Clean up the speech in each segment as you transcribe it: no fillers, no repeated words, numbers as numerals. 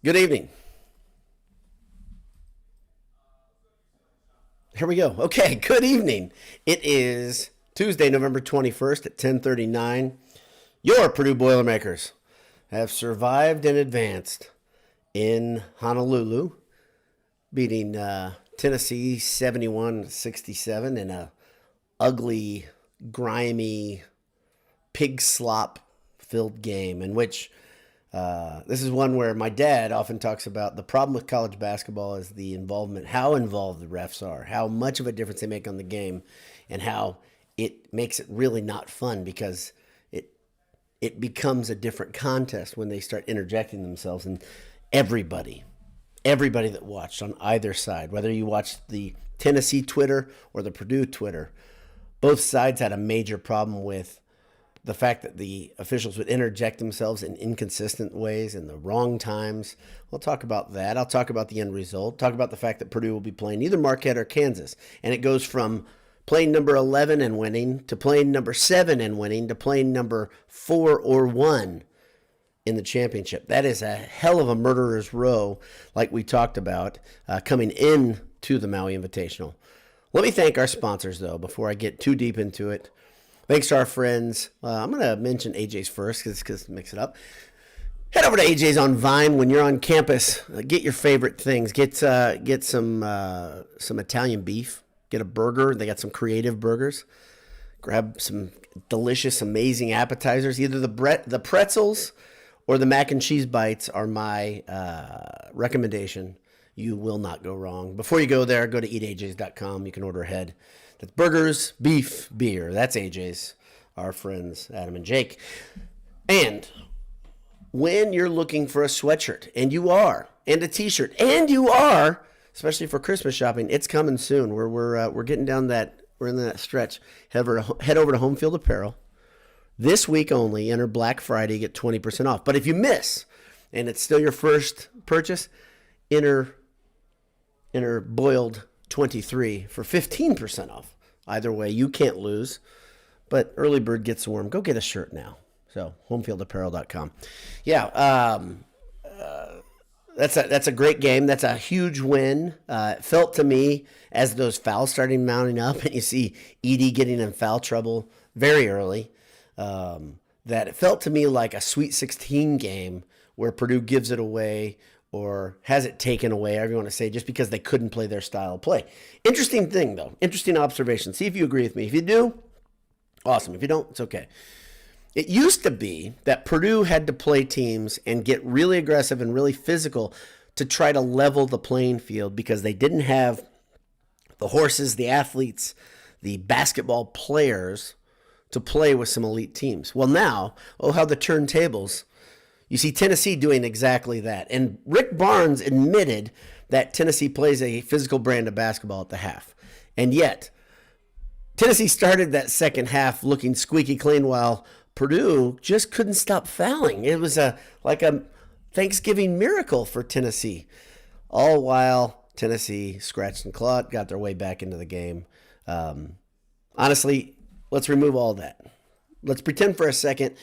Good evening. Here we go. Okay, good evening. It is Tuesday, November 21st at 10:39. Your Purdue Boilermakers have survived and advanced in Honolulu, beating Tennessee 71-67 in a ugly, grimy, pig slop filled game in which this is one where my dad often talks about the problem with college basketball is the involvement, how involved the refs are, how much of a difference they make on the game, and how it makes it really not fun because it becomes a different contest when they start interjecting themselves. And everybody that watched on either side, whether you watched the Tennessee Twitter or the Purdue Twitter, both sides had a major problem with the fact that the officials would interject themselves in inconsistent ways in the wrong times. We'll talk about that. I'll talk about the end result. Talk about the fact that Purdue will be playing either Marquette or Kansas. And it goes from playing number 11 and winning to playing number 7 and winning to playing number 4 or 1 in the championship. That is a hell of a murderer's row, like we talked about, coming in to the Maui Invitational. Let me thank our sponsors, though, before I get too deep into it. Thanks to our friends. I'm going to mention AJ's first because mix it up. Head over to AJ's on Vine when you're on campus. Get your favorite things. Get some Italian beef. Get a burger. They got some creative burgers. Grab some delicious, amazing appetizers. Either the pretzels or the mac and cheese bites are my recommendation. You will not go wrong. Before you go there, go to eatajs.com. You can order ahead. That's burgers, beef, beer. That's AJ's, our friends Adam and Jake. And when you're looking for a sweatshirt, and you are, and a t-shirt, and you are, especially for Christmas shopping, it's coming soon. We're getting down that, we're in that stretch. Head over to Home Field Apparel. This week only, enter Black Friday, get 20% off. But if you miss, and it's still your first purchase, enter Boiled 23 for 15% off. Either way, you can't lose. But early bird gets the worm. Go get a shirt now. So homefieldapparel.com. Yeah, that's a great game. That's a huge win. It felt to me as those fouls started mounting up, and you see Edey getting in foul trouble very early. That it felt to me like a Sweet 16 game where Purdue gives it away or has it taken away, however you want to say, just because they couldn't play their style of play. Interesting thing, though. Interesting observation. See if you agree with me. If you do, awesome. If you don't, it's okay. It used to be that Purdue had to play teams and get really aggressive and really physical to try to level the playing field because they didn't have the horses, the athletes, the basketball players to play with some elite teams. Well, now, oh, how the turntables. You see Tennessee doing exactly that. And Rick Barnes admitted that Tennessee plays a physical brand of basketball at the half. And yet, Tennessee started that second half looking squeaky clean while Purdue just couldn't stop fouling. It was like a Thanksgiving miracle for Tennessee. All while Tennessee scratched and clawed, got their way back into the game. Honestly, let's remove all that. Let's pretend for a second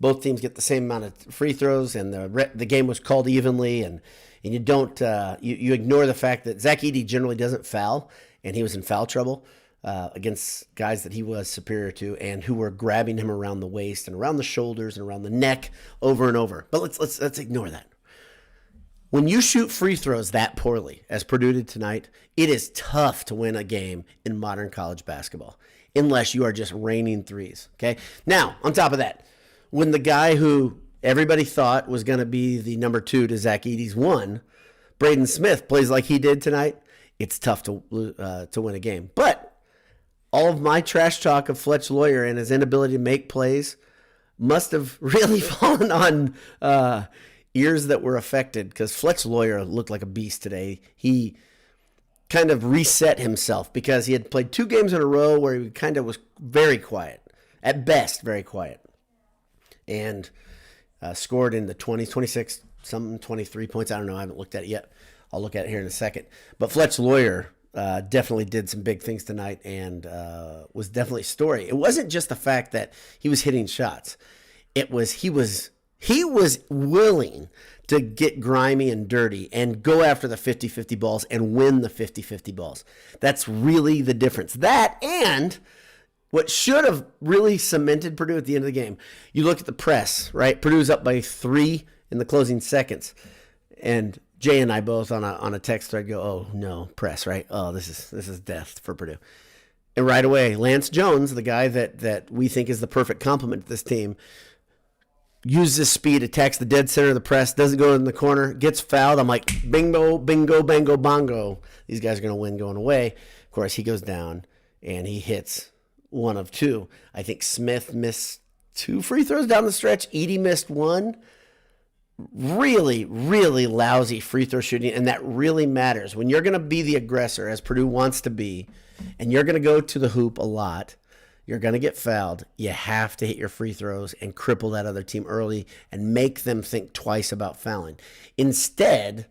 both teams get the same amount of free throws, and the game was called evenly, and you don't you ignore the fact that Zach Edey generally doesn't foul, and he was in foul trouble against guys that he was superior to, and who were grabbing him around the waist and around the shoulders and around the neck over and over. But let's ignore that. When you shoot free throws that poorly, as Purdue did tonight, it is tough to win a game in modern college basketball, unless you are just raining threes. Okay. Now, on top of that, when the guy who everybody thought was going to be the number 2 to Zach Edey's 1, Braden Smith, plays like he did tonight, it's tough to win a game. But all of my trash talk of Fletch Lawyer and his inability to make plays must have really fallen on ears that were affected, because Fletch Lawyer looked like a beast today. He kind of reset himself because he had played 2 games in a row where he kind of was very quiet, at best very quiet. And scored in the 20s, 26, some 23 points. I don't know. I haven't looked at it yet. I'll look at it here in a second. But Fletch Lawyer definitely did some big things tonight and was definitely a story. It wasn't just the fact that he was hitting shots. It was he was He was willing to get grimy and dirty and go after the 50-50 balls and win the 50-50 balls. That's really the difference. That and what should have really cemented Purdue at the end of the game. You look at the press, right? Purdue's up by 3 in the closing seconds. And Jay and I both on a text thread go, oh, no, press, right? Oh, this is death for Purdue. And right away, Lance Jones, the guy that we think is the perfect complement to this team, uses his speed, attacks the dead center of the press, doesn't go in the corner, gets fouled. I'm like, bingo, bingo, bango, bongo. These guys are going to win going away. Of course, he goes down, and he hits one of two. I think Smith missed 2 free throws down the stretch. Edey missed 1. Really, really lousy free throw shooting, and that really matters. When you're going to be the aggressor, as Purdue wants to be, and you're going to go to the hoop a lot, you're going to get fouled. You have to hit your free throws and cripple that other team early and make them think twice about fouling. Instead,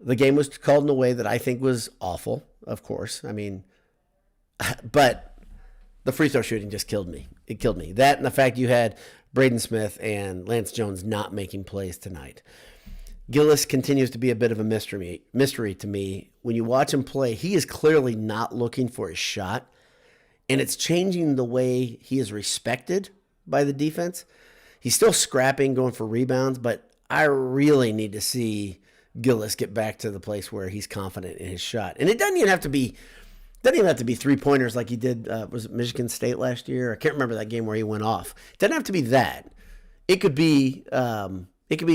the game was called in a way that I think was awful, of course. I mean, but the free throw shooting just killed me. It killed me. That and the fact you had Braden Smith and Lance Jones not making plays tonight. Gillis continues to be a bit of a mystery to me. When you watch him play, he is clearly not looking for his shot, and it's changing the way he is respected by the defense. He's still scrapping, going for rebounds, but I really need to see Gillis get back to the place where he's confident in his shot. And it doesn't even have to be 3-pointers like he did, was it Michigan State last year? I can't remember that game where he went off. It doesn't have to be that. It could be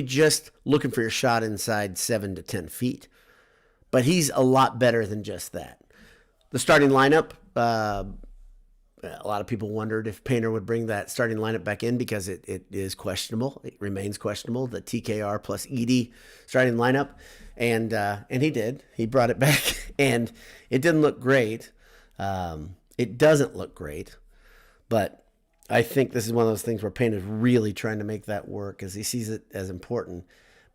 just looking for your shot inside 7 to 10 feet. But he's a lot better than just that. The starting lineup, a lot of people wondered if Painter would bring that starting lineup back in because it is questionable. It remains questionable, the TKR plus Edey starting lineup. And he did. He brought it back, and it didn't look great. It doesn't look great, but I think this is one of those things where Payne is really trying to make that work because he sees it as important.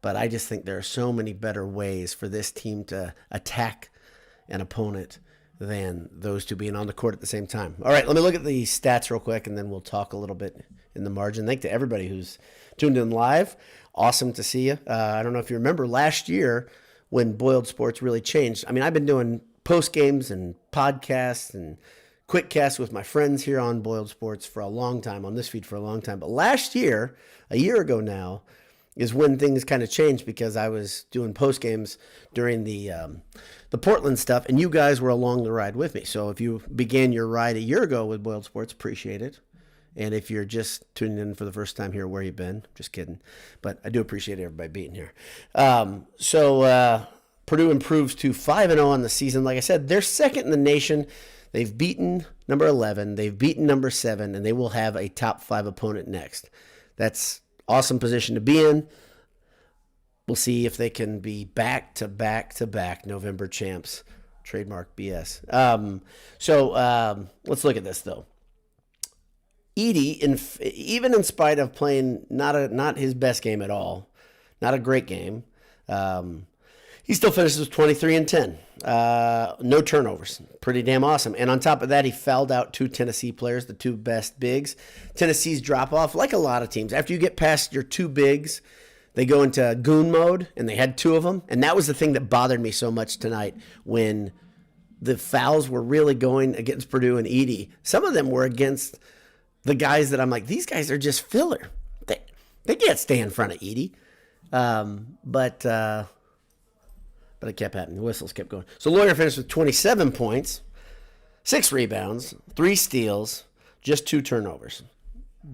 But I just think there are so many better ways for this team to attack an opponent than those two being on the court at the same time. All right, let me look at the stats real quick, and then we'll talk a little bit in the margin. Thank to everybody who's tuned in live. Awesome to see you. I don't know if you remember last year when Boiled Sports really changed. I mean, I've been doing post games and podcasts and quick casts with my friends here on Boiled Sports for a long time, on this feed for a long time. But last year, a year ago now, is when things kind of changed because I was doing post games during the Portland stuff, and you guys were along the ride with me. So if you began your ride a year ago with Boiled Sports, appreciate it. And if you're just tuning in for the first time here, where you been? Just kidding. But I do appreciate everybody being here. Purdue improves to 5-0 on the season. Like I said, they're second in the nation. They've beaten number 11. They've beaten number 7, and they will have a top 5 opponent next. That's awesome position to be in. We'll see if they can be back-to-back November champs. Trademark BS. Let's look at this, though. Edey, even in spite of playing not his best game at all, not a great game, he still finishes with 23 and 10. No turnovers. Pretty damn awesome. And on top of that, he fouled out 2 Tennessee players, the 2 best bigs. Tennessee's drop off, like a lot of teams. After you get past your 2 bigs, they go into goon mode, and they had 2 of them. And that was the thing that bothered me so much tonight when the fouls were really going against Purdue and Edey. Some of them were against the guys that I'm like, these guys are just filler. They can't stay in front of Edey. But it kept happening. The whistles kept going. So Lawyer finished with 27 points, 6 rebounds, 3 steals, just 2 turnovers.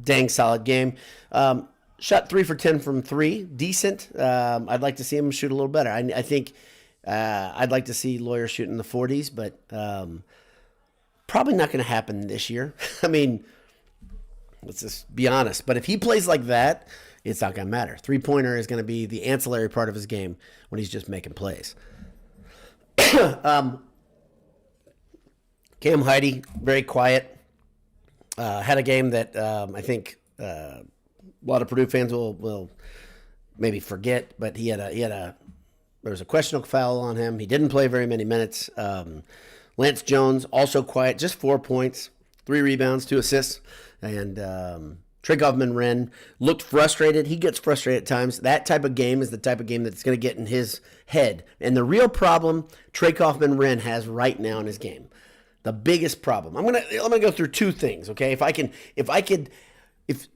Dang solid game. Shot 3 for 10 from 3. Decent. I'd like to see him shoot a little better. I think I'd like to see Lawyer shoot in the 40s, but probably not going to happen this year. I mean, let's just be honest. But if he plays like that, it's not going to matter. 3-pointer is going to be the ancillary part of his game when he's just making plays. Cam Heide, very quiet. Had a game that I think a lot of Purdue fans will maybe forget, but there was a questionable foul on him. He didn't play very many minutes. Lance Jones, also quiet, just 4 points, 3 rebounds, 2 assists, and Trey Kaufman-Renn looked frustrated. He gets frustrated at times. That type of game is the type of game that's going to get in his head. And the real problem Trey Kaufman-Renn has right now in his game, the biggest problem. I'm gonna go through two things, okay? If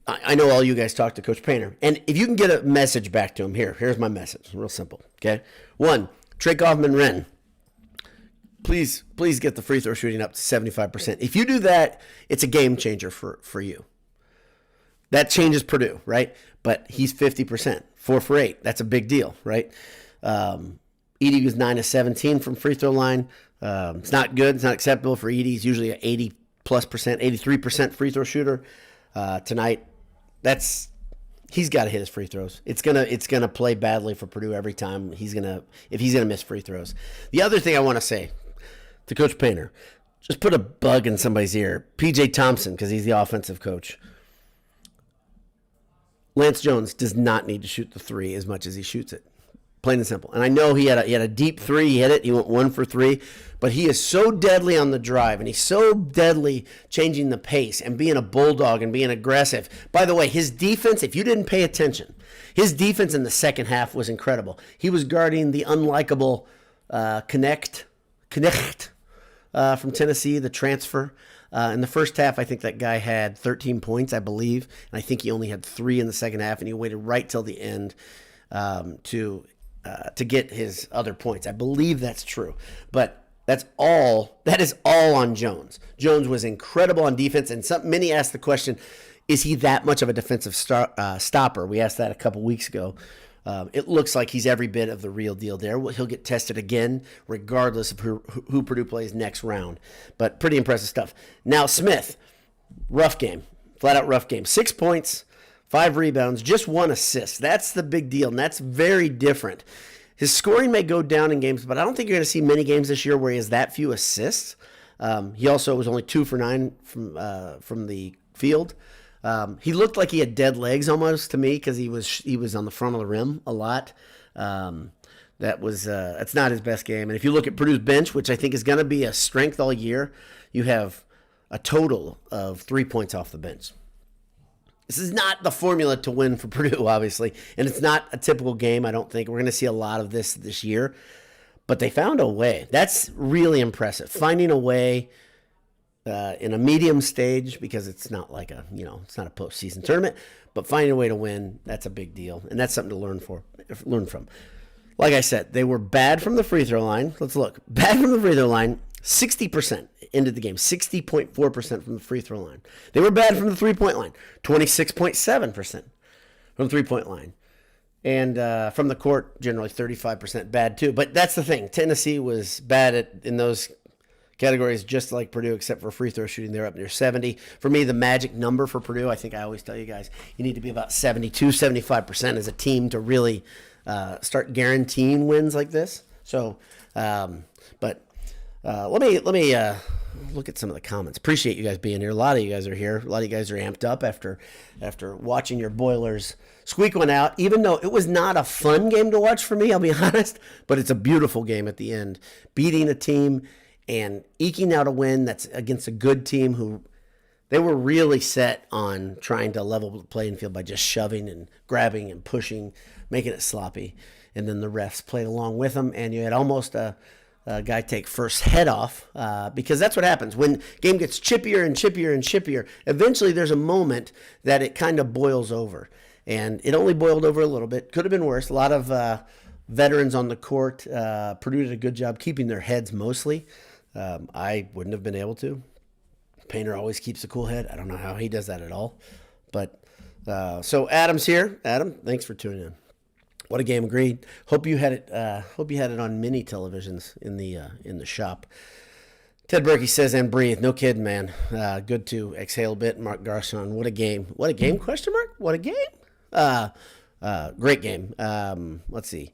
I know all you guys talk to Coach Painter, and if you can get a message back to him, here's my message. Real simple, okay? One, Trey Kaufman-Renn, please get the free throw shooting up to 75%. If you do that, it's a game changer for you. That changes Purdue, right? But he's 50%, 4 for 8. That's a big deal, right? Edey was 9 of 17 from free throw line. It's not good. It's not acceptable for Edey. He's usually an 80+%, 83% free throw shooter. Tonight, he's got to hit his free throws. It's gonna play badly for Purdue every time if he's gonna miss free throws. The other thing I want to say to Coach Painter, just put a bug in somebody's ear. PJ Thompson, because he's the offensive coach. Lance Jones does not need to shoot the three as much as he shoots it. Plain and simple. And I know he had a deep three. He hit it. He went 1 for 3. But he is so deadly on the drive, and he's so deadly changing the pace and being a bulldog and being aggressive. By the way, his defense, if you didn't pay attention, his defense in the second half was incredible. He was guarding the unlikable Connect from Tennessee, the transfer. In the first half, I think that guy had 13 points, I believe. And I think he only had 3 in the second half, and he waited right till the end to get his other points. I believe that's true. But that is all on Jones. Jones was incredible on defense, and many asked the question, is he that much of a defensive stopper? We asked that a couple weeks ago. It looks like he's every bit of the real deal there. He'll get tested again, regardless of who Purdue plays next round. But pretty impressive stuff. Now, Smith, rough game, flat-out rough game. 6 points, 5 rebounds, just 1 assist. That's the big deal, and that's very different. His scoring may go down in games, but I don't think you're going to see many games this year where he has that few assists. He also was only 2 for 9 from the field. He looked like he had dead legs almost to me because he was on the front of the rim a lot. That's not his best game. And if you look at Purdue's bench, which I think is going to be a strength all year, you have a total of 3 points off the bench. This is not the formula to win for Purdue, obviously, and it's not a typical game. I don't think we're going to see a lot of this year, but they found a way. That's really impressive. Finding a way in a medium stage, because it's not like it's not a postseason tournament, but finding a way to win, that's a big deal, and that's something to learn from. Like I said, they were bad from the free throw line. Let's look. Bad from the free throw line, 60% ended the game, 60.4% from the free throw line. They were bad from the three-point line, 26.7% from the three-point line. And from the court, generally 35% bad too. But that's the thing. Tennessee was bad in those categories just like Purdue, except for free throw shooting. They're up near 70. For me, the magic number for Purdue, I think I always tell you guys, you need to be about 72, 75% as a team to really start guaranteeing wins like this. So, let me look at some of the comments. Appreciate you guys being here. A lot of you guys are here. A lot of you guys are amped up after watching your Boilers squeak one out, even though it was not a fun game to watch for me, I'll be honest, but it's a beautiful game at the end. Beating a team and eking out a win that's against a good team who they were really set on trying to level the playing field by just shoving and grabbing and pushing, making it sloppy. And then the refs played along with them, and you had almost a guy take first head off because that's what happens. When game gets chippier and chippier and chippier, eventually there's a moment that it kind of boils over. And it only boiled over a little bit. Could have been worse. A lot of veterans on the court. Purdue did a good job keeping their heads mostly. I wouldn't have been able to. Painter always keeps a cool head. I don't know how he does that at all. But so Adam's here. Adam, thanks for tuning in. What a game! Agreed. Hope you had it. Hope you had it on mini televisions in the shop. Ted Berkey says, "And breathe." No kidding, man. Good to exhale a bit. Mark Garson. What a game! What a game? Question mark. What a game! Great game. Let's see.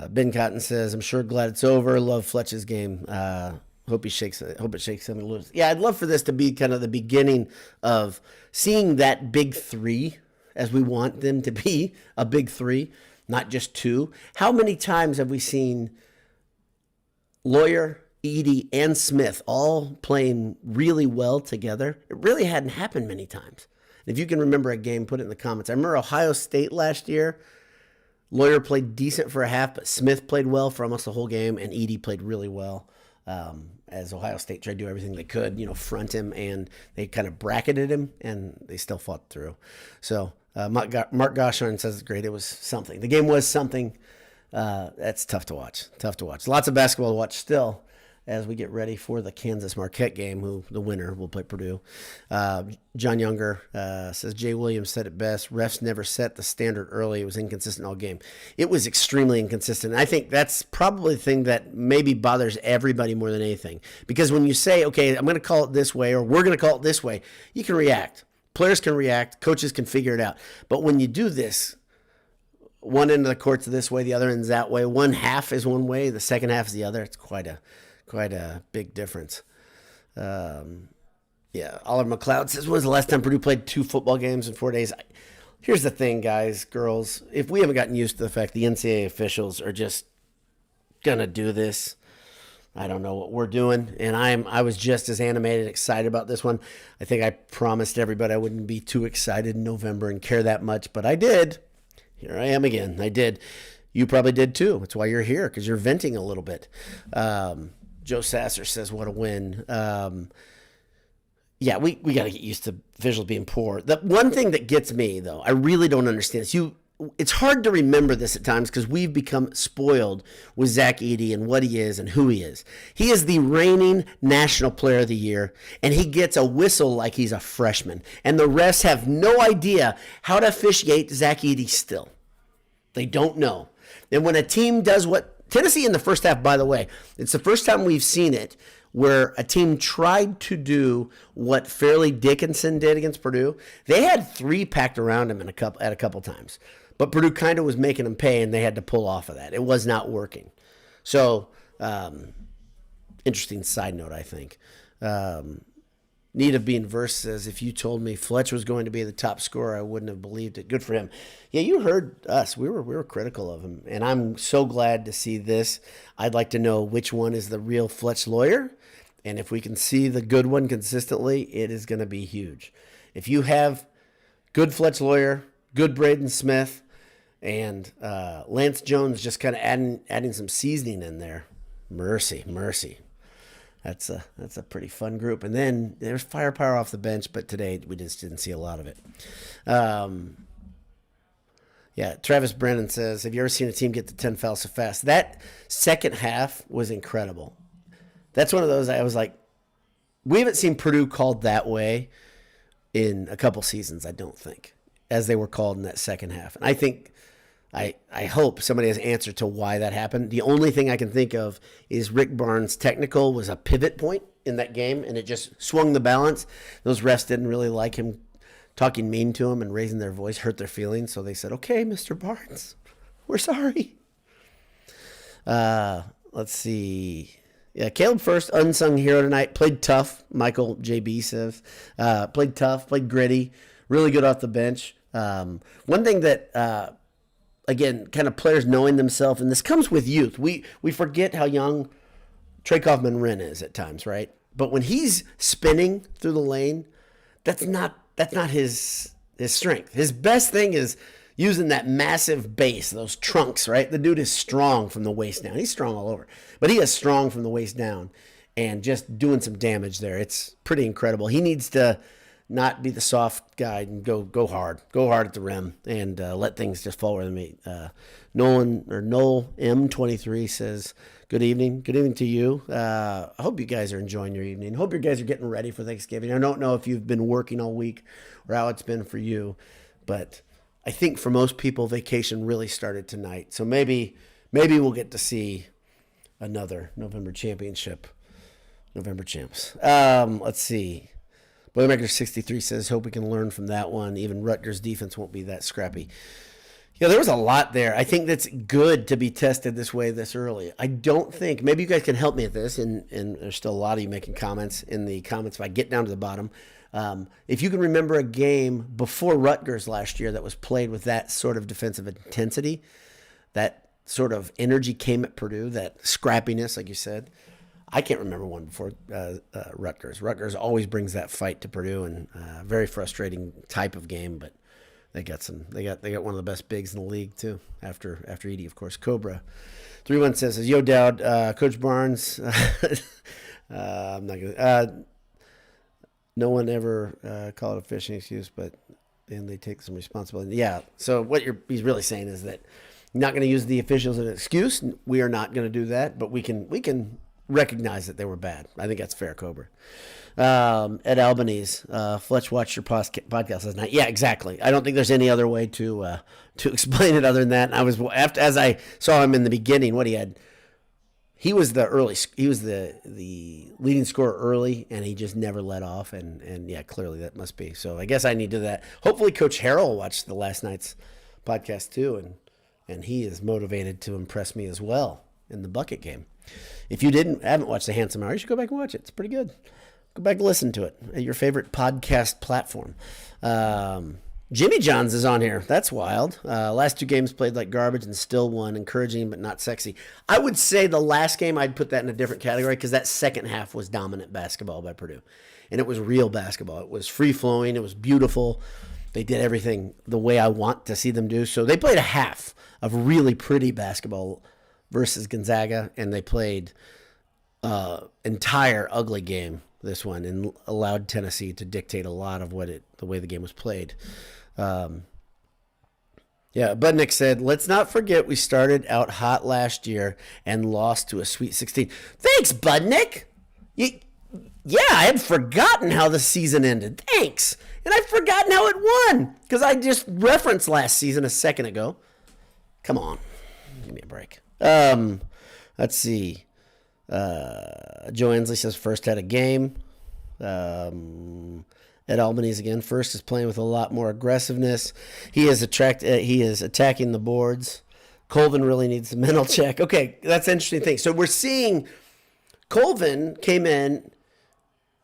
Ben Cotton says, "I'm sure glad it's over. Love Fletch's game. Hope it shakes something loose." Yeah, I'd love for this to be kind of the beginning of seeing that big three as we want them to be, a big three, not just two. How many times have we seen Lawyer, Edey, and Smith all playing really well together? It really hadn't happened many times. If you can remember a game, put it in the comments. I remember Ohio State last year. Lawyer played decent for a half, but Smith played well for almost the whole game, and Edey played really well as Ohio State tried to do everything they could, front him, and they kind of bracketed him, and they still fought through. So Mark Goshorn says it's great. It was something. The game was something. That's tough to watch. Lots of basketball to watch still as we get ready for the Kansas Marquette game, who the winner will play Purdue. John Younger says, Jay Williams said it best. Refs never set the standard early. It was inconsistent all game. It was extremely inconsistent. I think that's probably the thing that maybe bothers everybody more than anything. Because when you say, okay, I'm going to call it this way, or we're going to call it this way, you can react. Players can react. Coaches can figure it out. But when you do this, one end of the court's this way, the other end's that way. One half is one way, the second half is the other. It's quite a big difference. Oliver McLeod says, when's the last time Purdue played 2 football games in 4 days? Here's the thing, guys, girls. If we haven't gotten used to the fact the NCAA officials are just going to do this, I don't know what we're doing. And I was just as animated and excited about this one. I think I promised everybody I wouldn't be too excited in November and care that much, but I did. Here I am again. I did. You probably did too. That's why you're here, because you're venting a little bit. Joe Sasser says, what a win. We got to get used to visuals being poor. The one thing that gets me, though, I really don't understand. It's hard to remember this at times because we've become spoiled with Zach Edey and what he is and who he is. He is the reigning National Player of the Year, and he gets a whistle like he's a freshman. And the refs have no idea how to officiate Zach Edey still. They don't know. And when a team does what Tennessee in the first half, by the way, it's the first time we've seen it where a team tried to do what Fairleigh Dickinson did against Purdue. They had 3 packed around him at a couple times. But Purdue kind of was making them pay, and they had to pull off of that. It was not working. So, interesting side note, I think. Need of Being Verse says, if you told me Fletch was going to be the top scorer, I wouldn't have believed it. Good for him. Yeah, you heard us. We were critical of him, and I'm so glad to see this. I'd like to know which one is the real Fletch Lawyer, and if we can see the good one consistently, it is going to be huge. If you have good Fletch Lawyer, good Braden Smith, and Lance Jones just kind of adding some seasoning in there, mercy. That's a pretty fun group. And then there's firepower off the bench, but today we just didn't see a lot of it. Travis Brennan says, have you ever seen a team get to 10 fouls so fast? That second half was incredible. That's one of those I was like, we haven't seen Purdue called that way in a couple seasons, I don't think, as they were called in that second half. And I think I hope somebody has an answer to why that happened. The only thing I can think of is Rick Barnes' technical was a pivot point in that game, and it just swung the balance. Those refs didn't really like him talking mean to him and raising their voice, hurt their feelings. So they said, okay, Mr. Barnes, we're sorry. Let's see. Yeah, Caleb First, unsung hero tonight. Played tough, Michael JB says. Played tough, played gritty, really good off the bench. One thing that... Again, kind of players knowing themselves, and this comes with youth. We forget how young Trey Kaufman-Wren is at times, right? But when he's spinning through the lane, that's not his strength. His best thing is using that massive base, those trunks, right? The dude is strong from the waist down. He's strong all over, but he is strong from the waist down, and just doing some damage there. It's pretty incredible. He needs to not be the soft guy and go hard at the rim and let things just fall where they meet. Noel M23 says, good evening to you. I hope you guys are enjoying your evening. Hope you guys are getting ready for Thanksgiving. I don't know if you've been working all week or how it's been for you, but I think for most people vacation really started tonight. So maybe we'll get to see another November champions. Let's see. Boilermaker 63 says, hope we can learn from that one. Even Rutgers defense won't be that scrappy. Yeah, there was a lot there. I think that's good to be tested this way this early. I don't think, maybe you guys can help me at this, and there's still a lot of you making comments in the comments if I get down to the bottom. If you can remember a game before Rutgers last year that was played with that sort of defensive intensity, that sort of energy came at Purdue, that scrappiness, like you said. I can't remember one before Rutgers. Rutgers always brings that fight to Purdue, and very frustrating type of game. But they got some. They got one of the best bigs in the league too. After Edie, of course. Cobra 3-1 says, "Yo, Dowd, Coach Barnes." I'm not gonna. No one ever call it a fishing excuse, but then they take some responsibility. Yeah. So what he's really saying is that you're not going to use the officials as an excuse. We are not going to do that, but we can recognize that they were bad. I think that's fair, Cobra. Ed Albanese, Fletch watched your podcast last night. Yeah, exactly. I don't think there's any other way to explain it other than that. As I saw him in the beginning, he was the leading scorer early, and he just never let off. And yeah, clearly that must be. So I guess I need to do that. Hopefully Coach Harrell watched the last night's podcast too, and he is motivated to impress me as well in the bucket game. If you haven't watched The Handsome Hour, you should go back and watch it. It's pretty good. Go back and listen to it at your favorite podcast platform. Jimmy Johns is on here. That's wild. Last 2 games played like garbage and still won. Encouraging but not sexy. I would say the last game, I'd put that in a different category because that second half was dominant basketball by Purdue. And it was real basketball. It was free-flowing. It was beautiful. They did everything the way I want to see them do. So they played a half of really pretty basketball versus Gonzaga, and they played entire ugly game, this one, and allowed Tennessee to dictate a lot of the way the game was played. Yeah, Budnick said, let's not forget we started out hot last year and lost to a Sweet 16. Thanks, Budnick. Yeah, I had forgotten how the season ended. Thanks. And I've forgotten how it won because I just referenced last season a second ago. Come on. Give me a break. Let's see. Joe Ensley says first had a game. Ed Albanese again. First is playing with a lot more aggressiveness. He is attacking the boards. Colvin really needs a mental check. Okay, that's an interesting thing. So we're seeing Colvin came in.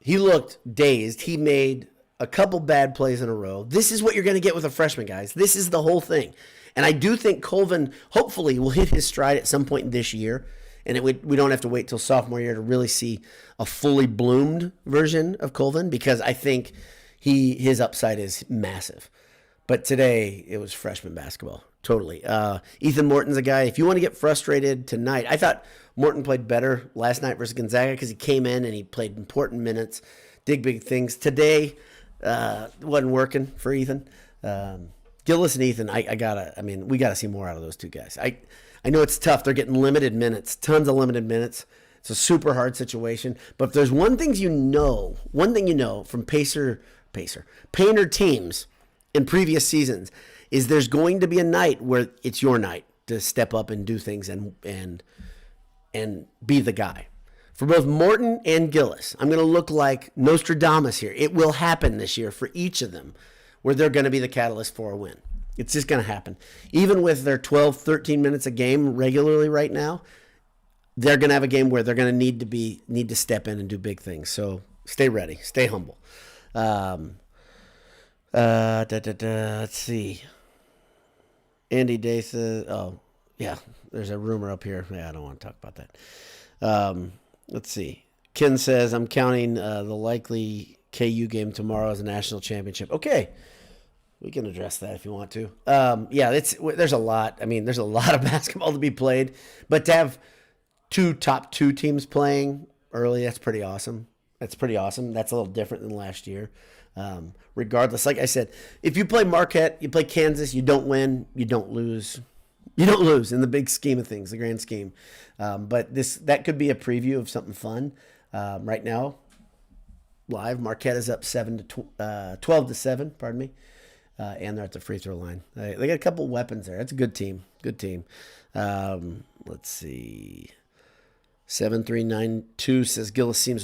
He looked dazed. He made a couple bad plays in a row. This is what you're going to get with a freshman, guys. This is the whole thing. And I do think Colvin hopefully will hit his stride at some point this year. And we don't have to wait till sophomore year to really see a fully bloomed version of Colvin because I think his upside is massive. But today it was freshman basketball, totally. Ethan Morton's a guy. If you want to get frustrated tonight, I thought Morton played better last night versus Gonzaga because he came in and he played important minutes, did big things. Today wasn't working for Ethan. Gillis and Ethan, we got to see more out of those two guys. I know it's tough. They're getting limited minutes, tons of limited minutes. It's a super hard situation. But if there's one thing you know from Painter teams in previous seasons is there's going to be a night where it's your night to step up and do things and be the guy. For both Morton and Gillis, I'm going to look like Nostradamus here. It will happen this year for each of them where they're going to be the catalyst for a win. It's just going to happen. Even with their 12, 13 minutes a game regularly right now, they're going to have a game where they're going to need to step in and do big things. So stay ready. Stay humble. Let's see. Andy Day says, oh, yeah, there's a rumor up here. Yeah, I don't want to talk about that. Let's see. Ken says, I'm counting the likely KU game tomorrow as a national championship. Okay. We can address that if you want to. There's a lot. I mean, there's a lot of basketball to be played. But to have top two teams playing early, that's pretty awesome. That's a little different than last year. Regardless, like I said, if you play Marquette, you play Kansas, you don't win, you don't lose. You don't lose in the big scheme of things, the grand scheme. But that could be a preview of something fun. Right now, live, Marquette is up 12-7. Pardon me. And they're at the free throw line. They got a couple weapons there. It's a good team. Let's see. 7392 says Gillis seems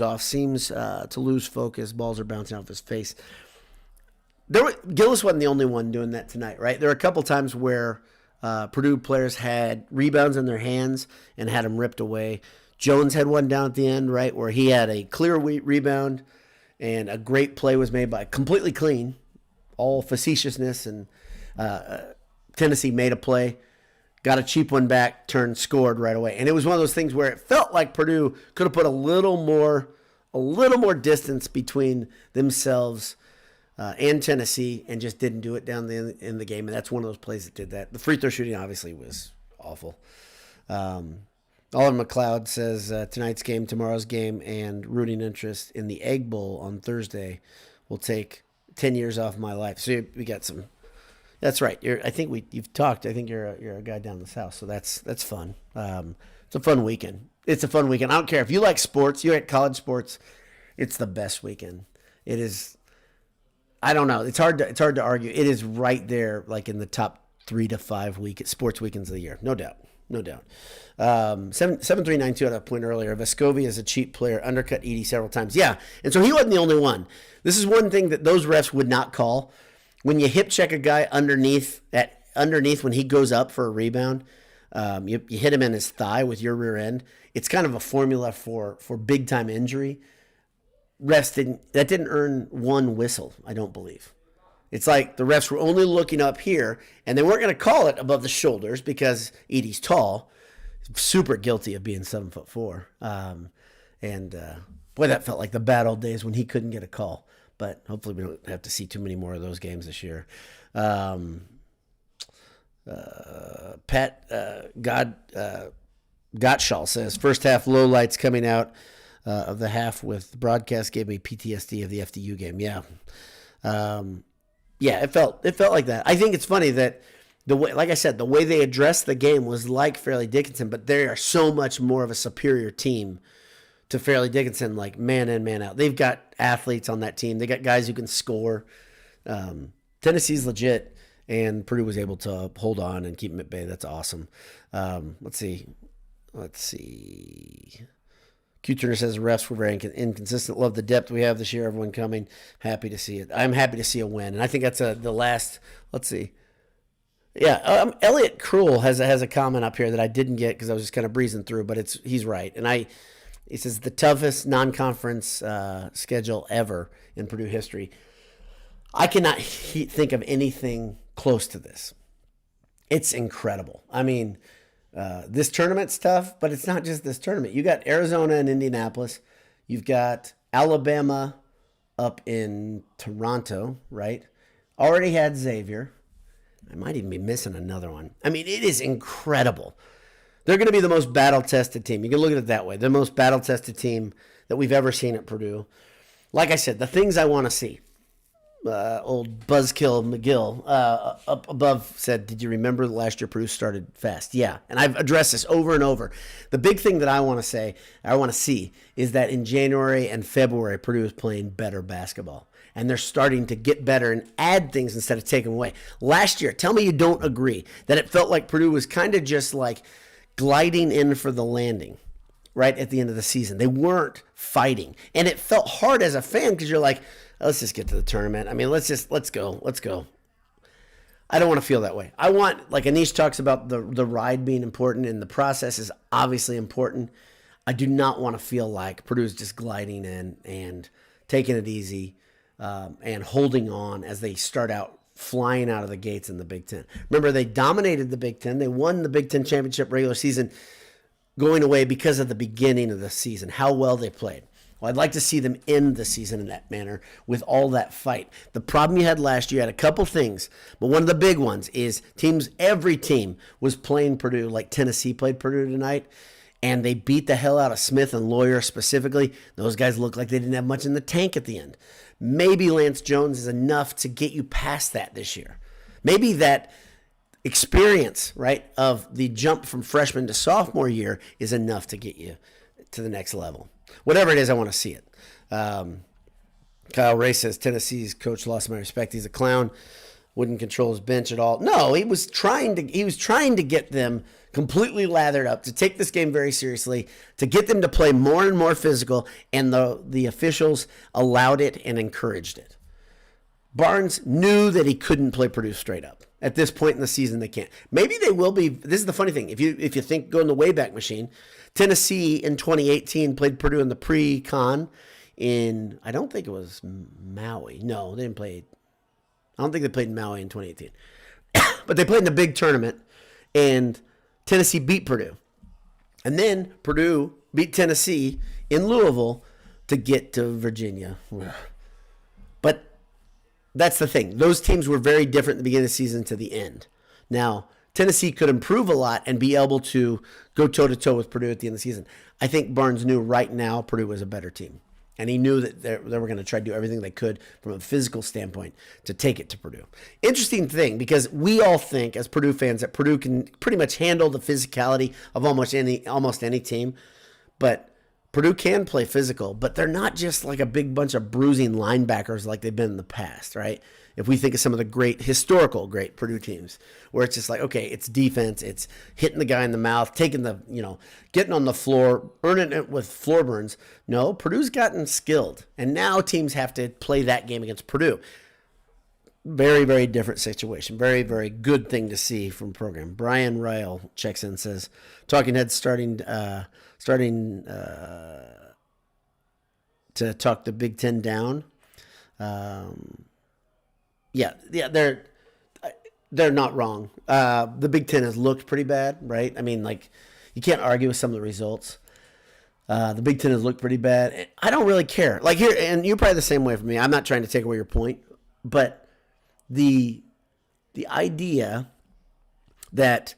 to lose focus. Balls are bouncing off his face. Gillis wasn't the only one doing that tonight, right? There were a couple times where Purdue players had rebounds in their hands and had them ripped away. Jones had one down at the end, right, where he had a clear rebound and a great play was made by completely clean. All facetiousness, and Tennessee made a play, got a cheap one back, turned, scored right away. And it was one of those things where it felt like Purdue could have put a little more distance between themselves and Tennessee, and just didn't do it down in the game. And that's one of those plays that did that. The free throw shooting obviously was awful. Oliver McLeod says tonight's game, tomorrow's game, and rooting interest in the Egg Bowl on Thursday will take 10 years off my life. So we got some. That's right. You've talked. I think you're a guy down the south, so that's fun. It's a fun weekend. It's a fun weekend. I don't care if you like sports. You like college sports. It's the best weekend. It is. I don't know. It's hard to argue. It is right there, like in the top 3 to 5 sports weekends of the year. No doubt. 7-3-9-2 had a point earlier. Vescovi is a cheap player, undercut Edey several times. Yeah, and so he wasn't the only one. This is one thing that those refs would not call. When you hip check a guy underneath when he goes up for a rebound, you hit him in his thigh with your rear end. It's kind of a formula for big time injury. Refs didn't earn one whistle, I don't believe. It's like the refs were only looking up here, and they weren't going to call it above the shoulders because Edey's tall. Super guilty of being 7'4". Boy, that felt like the bad old days when he couldn't get a call. But hopefully we don't have to see too many more of those games this year. Gottschall says, first half lowlights coming out of the half with the broadcast gave me PTSD of the FDU game. Yeah. Yeah, it felt like that. I think it's funny that the way they addressed the game was like Fairleigh Dickinson, but they are so much more of a superior team to Fairleigh Dickinson, like man in, man out. They've got athletes on that team. They got guys who can score. Tennessee's legit, and Purdue was able to hold on and keep them at bay. That's awesome. Let's see. Q Turner says the refs were very inconsistent. Love the depth we have this year. Everyone coming. Happy to see it. I'm happy to see a win, and I think that's the last. Let's see. Yeah, Elliot Krull has a comment up here that I didn't get because I was just kind of breezing through, but he's right, and he says the toughest non-conference schedule ever in Purdue history. I cannot think of anything close to this. It's incredible. I mean, this tournament's tough, but it's not just this tournament. You got Arizona and Indianapolis. You've got Alabama up in Toronto, right? Already had Xavier. I might even be missing another one. I mean, it is incredible. They're going to be the most battle-tested team. You can look at it that way. The most battle-tested team that we've ever seen at Purdue. Like I said, the things I want to see. Old Buzzkill McGill up above said, did you remember last year Purdue started fast? Yeah, and I've addressed this over and over. The big thing that I want to see, is that in January and February, Purdue is playing better basketball. And they're starting to get better and add things instead of taking away. Last year, tell me you don't agree that it felt like Purdue was kind of just like gliding in for the landing right at the end of the season. They weren't fighting. And it felt hard as a fan because you're like, let's just get to the tournament. I mean, let's go. I don't want to feel that way. I want, like Anish talks about the ride being important and the process is obviously important. I do not want to feel like Purdue's just gliding in and taking it easy and holding on as they start out flying out of the gates in the Big Ten. Remember, they dominated the Big Ten. They won the Big Ten championship regular season going away because of the beginning of the season, how well they played. Well, I'd like to see them end the season in that manner with all that fight. The problem you had last year, you had a couple things, but one of the big ones is every team was playing Purdue like Tennessee played Purdue tonight, and they beat the hell out of Smith and Lawyer specifically. Those guys looked like they didn't have much in the tank at the end. Maybe Lance Jones is enough to get you past that this year. Maybe that experience, right, of the jump from freshman to sophomore year is enough to get you to the next level. Whatever it is, I want to see it. Kyle Ray says, Tennessee's coach lost my respect. He's a clown. Wouldn't control his bench at all. No, he was trying to get them completely lathered up, to take this game very seriously, to get them to play more and more physical, and the officials allowed it and encouraged it. Barnes knew that he couldn't play Purdue straight up. At this point in the season, they can't. Maybe they will be. This is the funny thing. If you think, go in the Wayback Machine, Tennessee in 2018 played Purdue in the pre-con in, I don't think it was Maui. No, they didn't play. I don't think they played in Maui in 2018. But they played in the big tournament, and Tennessee beat Purdue. And then Purdue beat Tennessee in Louisville to get to Virginia. But that's the thing. Those teams were very different at the beginning of the season to the end. Now, Tennessee could improve a lot and be able to go toe-to-toe with Purdue at the end of the season. I think Barnes knew right now Purdue was a better team. And he knew that they were going to try to do everything they could from a physical standpoint to take it to Purdue. Interesting thing, because we all think as Purdue fans that Purdue can pretty much handle the physicality of almost any team. But Purdue can play physical, but they're not just like a big bunch of bruising linebackers like they've been in the past, right? If we think of some of the historical great Purdue teams, where it's just like, okay, it's defense, it's hitting the guy in the mouth, taking getting on the floor, earning it with floor burns. No, Purdue's gotten skilled, and now teams have to play that game against Purdue. Very, very different situation. Very, very good thing to see from the program. Brian Ryle checks in and says, Talking Heads starting to talk the Big Ten down. Yeah, they're not wrong. The Big Ten has looked pretty bad, right? I mean, like, you can't argue with some of the results. The Big Ten has looked pretty bad. I don't really care. Like here, and you're probably the same way for me. I'm not trying to take away your point, but the idea that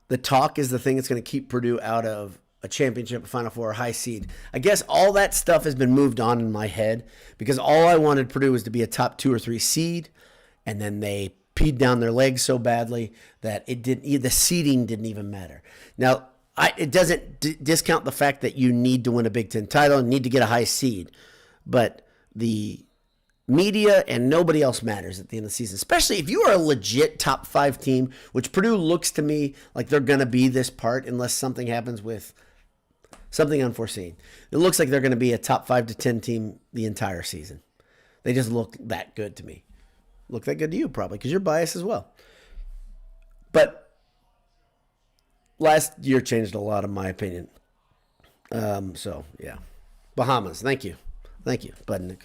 the talk is the thing that's going to keep Purdue out of a championship, a Final Four, a high seed. I guess all that stuff has been moved on in my head because all I wanted Purdue was to be a top 2 or 3 seed, and then they peed down their legs so badly that the seeding didn't even matter. Now, it doesn't discount the fact that you need to win a Big Ten title and need to get a high seed, but the media and nobody else matters at the end of the season, especially if you are a legit top 5 team, which Purdue looks to me like they're going to be this part unless something happens with something unforeseen. It looks like they're going to be a top 5 to 10 team the entire season. They just look that good to me. Look that good to you probably because you're biased as well. But last year changed a lot in my opinion. So, yeah. Bahamas. Thank you, Budnick.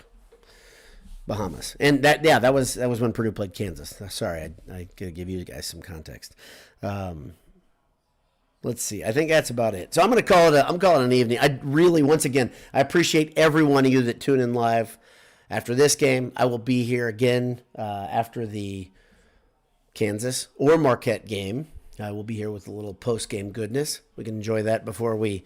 Bahamas. And that was when Purdue played Kansas. Sorry, I gotta give you guys some context. Let's see. I think that's about it. So I'm calling it an evening. Once again, I appreciate every one of you that tune in live after this game. I will be here again after the Kansas or Marquette game. I will be here with a little post-game goodness. We can enjoy that before we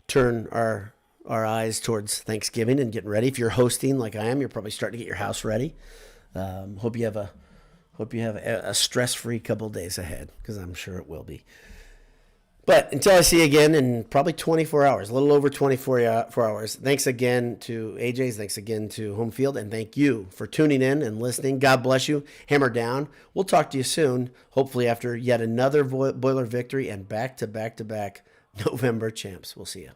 turn our eyes towards Thanksgiving and getting ready. If you're hosting like I am, you're probably starting to get your house ready. Hope you have a stress-free couple of days ahead because I'm sure it will be. But until I see you again in probably 24 hours, a little over 24 hours, thanks again to AJ's, thanks again to Home Field, and thank you for tuning in and listening. God bless you. Hammer down. We'll talk to you soon, hopefully after yet another Boiler victory and back-to-back November champs. We'll see you.